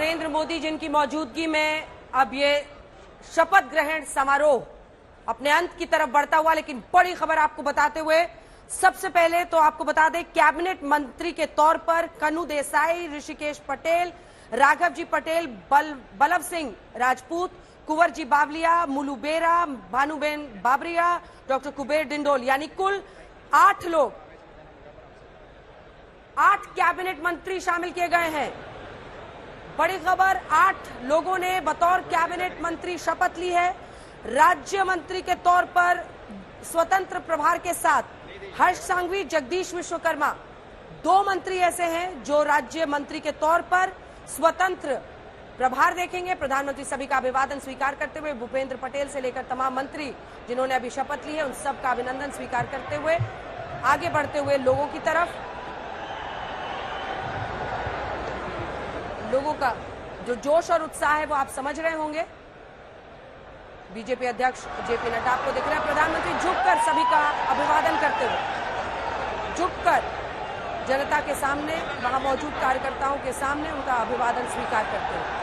नरेंद्र मोदी जिनकी मौजूदगी में अब ये शपथ ग्रहण समारोह अपने अंत की तरफ बढ़ता हुआ, लेकिन बड़ी खबर आपको बताते हुए सबसे पहले तो आपको बता दें कैबिनेट मंत्री के तौर पर कन्हू देसाई, ऋषिकेश पटेल, राघव जी पटेल, बलव सिंह राजपूत, कुंवर जी बावलिया, मुलू बेरा, भानुबेन बाबरिया, डॉक्टर कुबेर डिंडोल, यानी कुल 8 लोग, 8 कैबिनेट मंत्री शामिल किए गए हैं। बड़ी खबर, 8 लोगों ने बतौर कैबिनेट मंत्री शपथ ली है। राज्य मंत्री के तौर पर स्वतंत्र प्रभार के साथ हर्ष सांघवी, जगदीश विश्वकर्मा, 2 मंत्री ऐसे हैं जो राज्य मंत्री के तौर पर स्वतंत्र प्रभार देखेंगे। प्रधानमंत्री सभी का अभिवादन स्वीकार करते हुए भूपेंद्र पटेल से लेकर तमाम मंत्री जिन्होंने अभी शपथ ली है उन सब का अभिनंदन स्वीकार करते हुए आगे बढ़ते हुए लोगों की तरफ, लोगों का जो जोश और उत्साह है वो आप समझ रहे होंगे। बीजेपी अध्यक्ष जेपी नड्डा आपको दिख रहे हैं, प्रधानमंत्री झुककर सभी का अभिवादन करते हुए, झुककर जनता के सामने, वहां मौजूद कार्यकर्ताओं के सामने उनका अभिवादन स्वीकार करते हुए।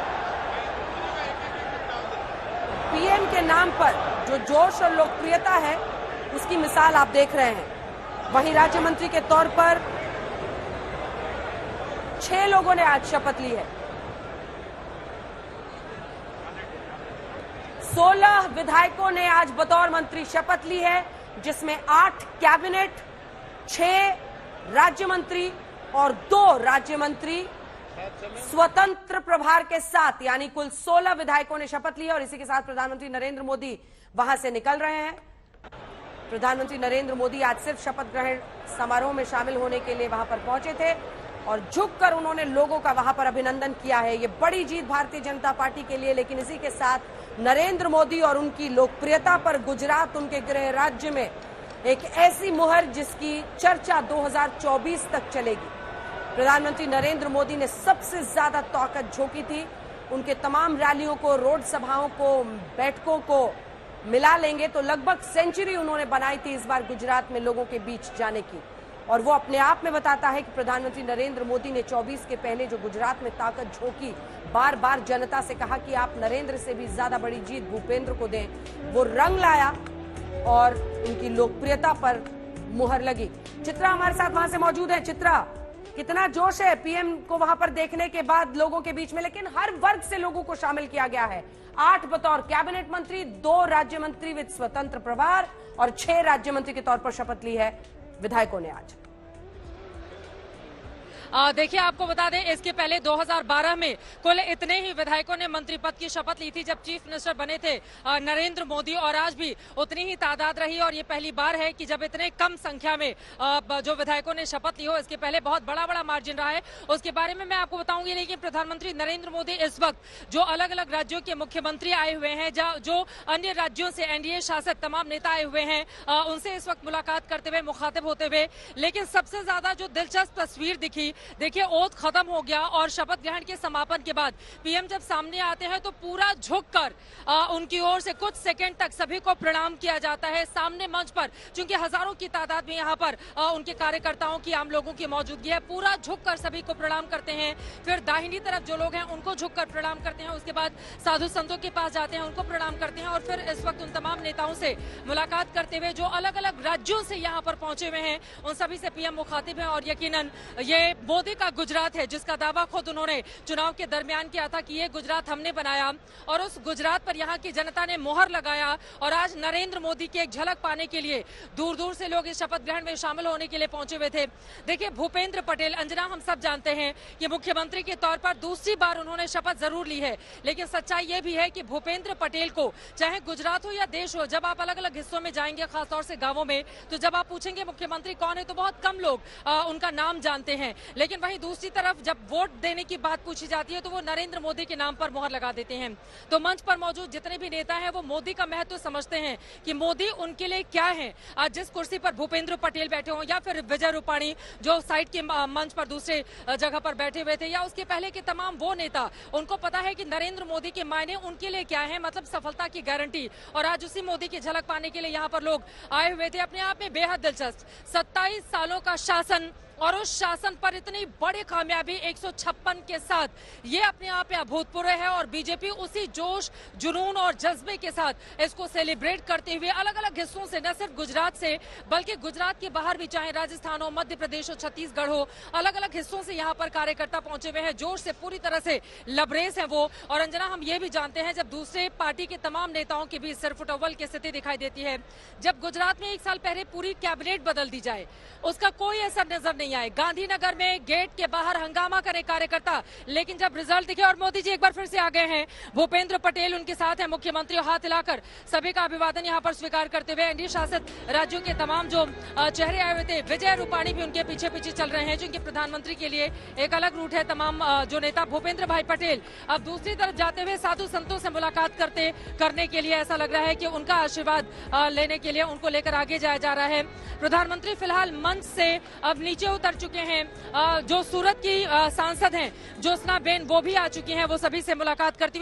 पीएम के नाम पर जो जोश और लोकप्रियता है उसकी मिसाल आप देख रहे हैं। वहीं राज्य मंत्री के तौर पर 6 लोगों ने आज शपथ ली है। 16 विधायकों ने आज बतौर मंत्री शपथ ली है, जिसमें 8 कैबिनेट, 6 राज्य मंत्री और 2 राज्य मंत्री स्वतंत्र प्रभार के साथ, यानी कुल 16 विधायकों ने शपथ ली है। और इसी के साथ प्रधानमंत्री नरेंद्र मोदी वहां से निकल रहे हैं। प्रधानमंत्री नरेंद्र मोदी आज सिर्फ शपथ ग्रहण समारोह में शामिल होने के लिए वहां पर पहुंचे थे और झुककर उन्होंने लोगों का वहां पर अभिनंदन किया है। ये बड़ी जीत भारतीय जनता पार्टी के लिए, लेकिन इसी के साथ नरेंद्र मोदी और उनकी लोकप्रियता पर गुजरात, उनके गृह राज्य में एक ऐसी मुहर जिसकी चर्चा 2024 तक चलेगी। प्रधानमंत्री नरेंद्र मोदी ने सबसे ज्यादा ताकत झोंकी थी। उनके तमाम रैलियों को, रोड सभाओं को, बैठकों को मिला लेंगे तो लगभग सेंचुरी उन्होंने बनाई थी इस बार गुजरात में लोगों के बीच जाने की। और वो अपने आप में बताता है कि प्रधानमंत्री नरेंद्र मोदी ने 24 के पहले जो गुजरात में ताकत झोंकी, बार बार जनता से कहा कि आप नरेंद्र से भी ज्यादा बड़ी जीत भूपेंद्र को दें, वो रंग लाया और उनकी लोकप्रियता पर मुहर लगी। चित्रा हमारे साथ वहां से मौजूद है। चित्रा, कितना जोश है पीएम को वहां पर देखने के बाद लोगों के बीच में, लेकिन हर वर्ग से लोगों को शामिल किया गया है। 8 बतौर कैबिनेट मंत्री, 2 राज्य मंत्री विद स्वतंत्र प्रभार और 6 राज्य मंत्री के तौर पर शपथ ली है विधायकों ने आज। देखिए, आपको बता दें इसके पहले 2012 में कुल इतने ही विधायकों ने मंत्री पद की शपथ ली थी जब चीफ मिनिस्टर बने थे नरेंद्र मोदी, और आज भी उतनी ही तादाद रही। और ये पहली बार है कि जब इतने कम संख्या में जो विधायकों ने शपथ ली हो। इसके पहले बहुत बड़ा मार्जिन रहा है, उसके बारे में मैं आपको बताऊंगी। लेकिन प्रधानमंत्री नरेंद्र मोदी इस वक्त जो अलग अलग राज्यों के मुख्यमंत्री आए हुए हैं, जो अन्य राज्यों से एनडीए शासित तमाम नेता आए हुए हैं, उनसे इस वक्त मुलाकात करते हुए, मुखातिब होते हुए। लेकिन सबसे ज्यादा जो दिलचस्प तस्वीर दिखी, देखिए ओथ खत्म हो गया और शपथ ग्रहण के समापन के बाद पीएम जब सामने आते हैं तो पूरा झुककर उनकी ओर से कुछ सेकंड तक सभी को प्रणाम किया जाता है सामने मंच पर। चूंकि हजारों की तादाद में यहाँ पर उनके कार्यकर्ताओं की, आम लोगों की मौजूदगी है, पूरा झुककर सभी को प्रणाम करते हैं। फिर दाहिनी तरफ जो लोग हैं उनको झुककर प्रणाम करते हैं, उसके बाद साधु संतों के पास जाते हैं, उनको प्रणाम करते हैं और फिर इस वक्त उन तमाम नेताओं से मुलाकात करते हुए जो अलग अलग राज्यों से यहाँ पर पहुंचे हुए हैं उन सभी से पीएम मुखातिब है। और यकीनन ये मोदी का गुजरात है जिसका दावा खुद उन्होंने चुनाव के दरमियान किया था कि ये गुजरात हमने बनाया, और उस गुजरात पर यहाँ की जनता ने मोहर लगाया। और आज नरेंद्र मोदी की एक झलक पाने के लिए दूर दूर से लोग इस शपथ ग्रहण में शामिल होने के लिए पहुंचे हुए थे। देखिए, भूपेंद्र पटेल, अंजना, हम सब जानते हैं कि मुख्यमंत्री के तौर पर दूसरी बार उन्होंने शपथ जरूर ली है, लेकिन सच्चाई ये भी है कि भूपेंद्र पटेल को चाहे गुजरात हो या देश हो, जब आप अलग अलग हिस्सों में जाएंगे, खासतौर से गांवों में, तो जब आप पूछेंगे मुख्यमंत्री कौन है तो बहुत कम लोग उनका नाम जानते हैं। लेकिन वहीं दूसरी तरफ जब वोट देने की बात पूछी जाती है तो वो नरेंद्र मोदी के नाम पर मोहर लगा देते हैं। तो मंच पर मौजूद जितने भी नेता हैं वो मोदी का महत्व समझते हैं कि मोदी उनके लिए क्या है। आज जिस कुर्सी पर भूपेंद्र पटेल बैठे हों या फिर विजय रूपाणी जो साइड के मंच पर दूसरे जगह पर बैठे हुए थे, या उसके पहले के तमाम वो नेता, उनको पता है कि नरेंद्र मोदी के मायने उनके लिए क्या है, मतलब सफलता की गारंटी। और आज उसी मोदी की झलक पाने के लिए यहाँ पर लोग आए हुए थे। अपने आप में बेहद दिलचस्प 27 सालों का शासन और उस शासन पर इतनी बड़ी कामयाबी 156 के साथ, ये अपने आप में अभूतपूर्व है। और बीजेपी उसी जोश, जुनून और जज्बे के साथ इसको सेलिब्रेट करते हुए अलग अलग हिस्सों से, न सिर्फ गुजरात से बल्कि गुजरात के बाहर भी, चाहे राजस्थान हो, मध्य प्रदेश हो, छत्तीसगढ़ हो, अलग अलग हिस्सों से यहाँ पर कार्यकर्ता पहुंचे हुए हैं। जोश से पूरी तरह से लबरेज है वो। और अंजना, हम ये भी जानते हैं जब दूसरे पार्टी के तमाम नेताओं के बीच सिरफुटअव्वल की स्थिति दिखाई देती है, जब गुजरात में 1 साल पहले पूरी कैबिनेट बदल दी जाए, उसका कोई असर नजर नहीं आए। गांधीनगर में गेट के बाहर हंगामा करे कार्यकर्ता, लेकिन जब रिजल्ट दिखे, और मोदी जी एक बार फिर से आ गए हैं, भूपेंद्र पटेल उनके साथ है, मुख्यमंत्री हाथ हिलाकर सभी का अभिवादन यहाँ पर स्वीकार करते हुए। एनडीए शासित राज्यों के तमाम जो चेहरे आए हुए थे, विजय रूपाणी भी उनके पीछे पीछे चल रहे हैं, जिनके प्रधानमंत्री के लिए एक अलग रूट है। तमाम जो नेता, भूपेंद्र भाई पटेल अब दूसरी तरफ जाते हुए साधु संतों से मुलाकात करने के लिए, ऐसा लग रहा है कि उनका आशीर्वाद लेने के लिए उनको लेकर आगे जाया जा रहा है। प्रधानमंत्री फिलहाल मंच से अब नीचे उतर चुके हैं। जो सूरत की सांसद हैं ज्योत्सना बेन, वो भी आ चुकी हैं, वो सभी से मुलाकात करती हुई